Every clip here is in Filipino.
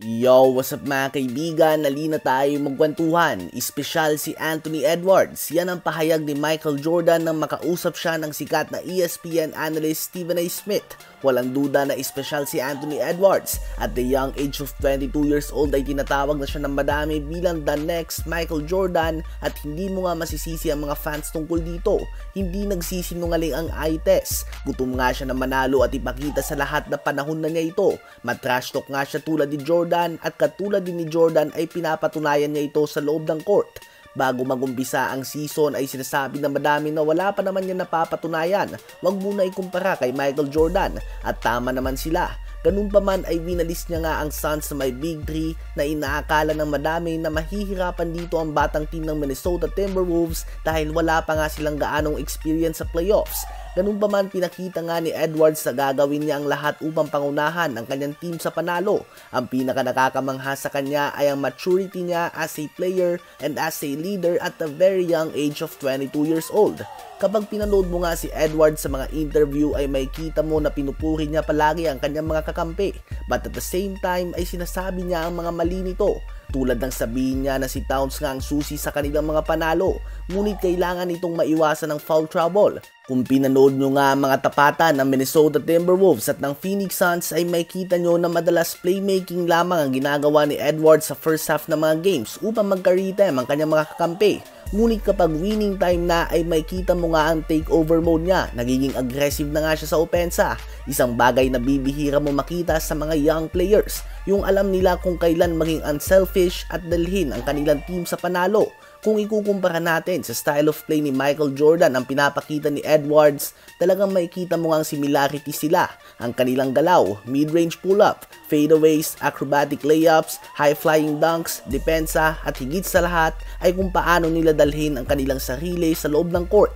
Yo, what's up mga kaibigan? Nalina tayo magkwentuhan. Espesyal si Anthony Edwards. Yan ang pahayag ni Michael Jordan nang makausap siya ng sikat na ESPN analyst Stephen A. Smith. Walang duda na espesyal si Anthony Edwards. At the young age of 22 years old ay tinatawag na siya ng madami bilang the next Michael Jordan at hindi mo nga masisisi ang mga fans tungkol dito. Hindi nagsisinungaling ang eye test. Gutom nga siya na manalo at ipakita sa lahat na panahon na niya ito. Matrash talk nga siya tulad ni Jordan at katulad din ni Jordan ay pinapatunayan niya ito sa loob ng court. Bago magumpisa ang season ay sinasabi na madami na wala pa naman niya napapatunayan. Huwag muna ikumpara kay Michael Jordan at tama naman sila. Ganun pa man ay winalis niya nga ang Suns na may Big 3 na inaakala ng madami na mahihirapan dito ang batang team ng Minnesota Timberwolves dahil wala pa nga silang gaanong experience sa playoffs. Ganun pa man pinakita nga ni Edwards na gagawin niya ang lahat upang pangunahan ang kanyang team sa panalo. Ang pinaka nakakamangha sa kanya ay ang maturity niya as a player and as a leader at a very young age of 22 years old. Kapag pinanood mo nga si Edwards sa mga interview ay may kita mo na pinupuri niya palagi ang kanyang mga kakampi. But at the same time ay sinasabi niya ang mga mali nito. Tulad ng sabihin niya na si Towns nga ang susi sa kanilang mga panalo, ngunit kailangan itong maiwasan ng foul trouble. Kung pinanood nyo nga ang mga tapatan ng Minnesota Timberwolves at ng Phoenix Suns ay may kita nyo na madalas playmaking lamang ang ginagawa ni Edwards sa first half ng mga games upang magka-retime ang kanyang mga kakampi. Ngunit kapag winning time na ay may kita mo nga ang takeover mode niya, nagiging aggressive na nga siya sa opensa. Isang bagay na bibihira mo makita sa mga young players, yung alam nila kung kailan maging unselfish at dalhin ang kanilang team sa panalo. Kung ikukumpara natin sa style of play ni Michael Jordan ang pinapakita ni Edwards, talagang makikita mo ang similarity sila. Ang kanilang galaw, mid-range pull-up, fadeaways, acrobatic layups, high-flying dunks, depensa at higit sa lahat ay kung paano nila dalhin ang kanilang sarili sa loob ng court.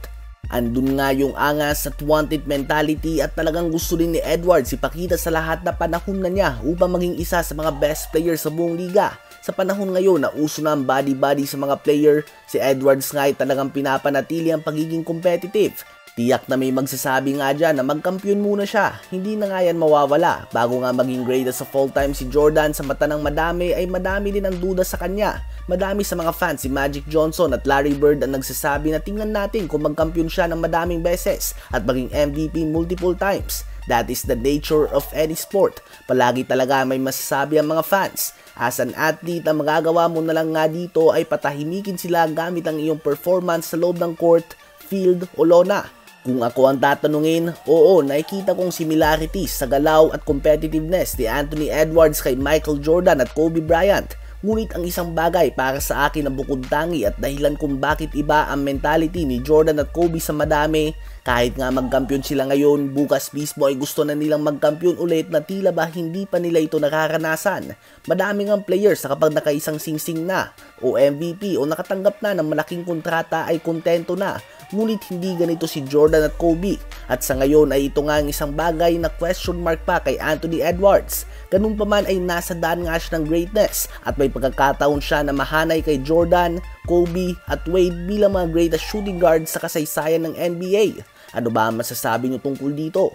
Andun nga yung angas at wanted mentality at talagang gusto din ni Edwards ipakita sa lahat na panahon na niya upang maging isa sa mga best players sa buong liga. Sa panahon ngayon na uso na ang body-body sa mga player, si Edwards nga ay talagang pinapanatili ang pagiging competitive. Tiyak na may magsasabi nga dyan na magkampiyon muna siya, hindi na nga yan mawawala. Bago nga maging greatest of all time si Jordan sa mata ng madami ay madami din ang duda sa kanya. Madami sa mga fans si Magic Johnson at Larry Bird ang nagsasabi na tingnan natin kung magkampiyon siya ng madaming beses at maging MVP multiple times. That is the nature of any sport. Palagi talaga may masasabi ang mga fans. As an athlete, ang magagawa mo na lang nga dito ay patahimikin sila gamit ang iyong performance sa loob ng court, field o lona. Kung ako ang tatanungin, oo, nakikita kong similarities sa galaw at competitiveness ni Anthony Edwards kay Michael Jordan at Kobe Bryant. Ngunit ang isang bagay para sa akin na bukod tangi at dahilan kung bakit iba ang mentality ni Jordan at Kobe sa madami, kahit nga magkampiyon sila ngayon, bukas mismo ay gusto na nilang magkampiyon ulit na tila ba hindi pa nila ito nakaranasan. Madaming ang players na kapag nakaisang singsing na o MVP o nakatanggap na ng malaking kontrata ay kontento na. Ngunit hindi ganito si Jordan at Kobe. At sa ngayon ay ito nga ang isang bagay na question mark pa kay Anthony Edwards. Ganun pa man ay nasa daan nga siya ng greatness at may pagkakataon siya na mahanay kay Jordan, Kobe at Wade bilang mga greatest shooting guards sa kasaysayan ng NBA. Ano ba ang masasabi niyo tungkol dito?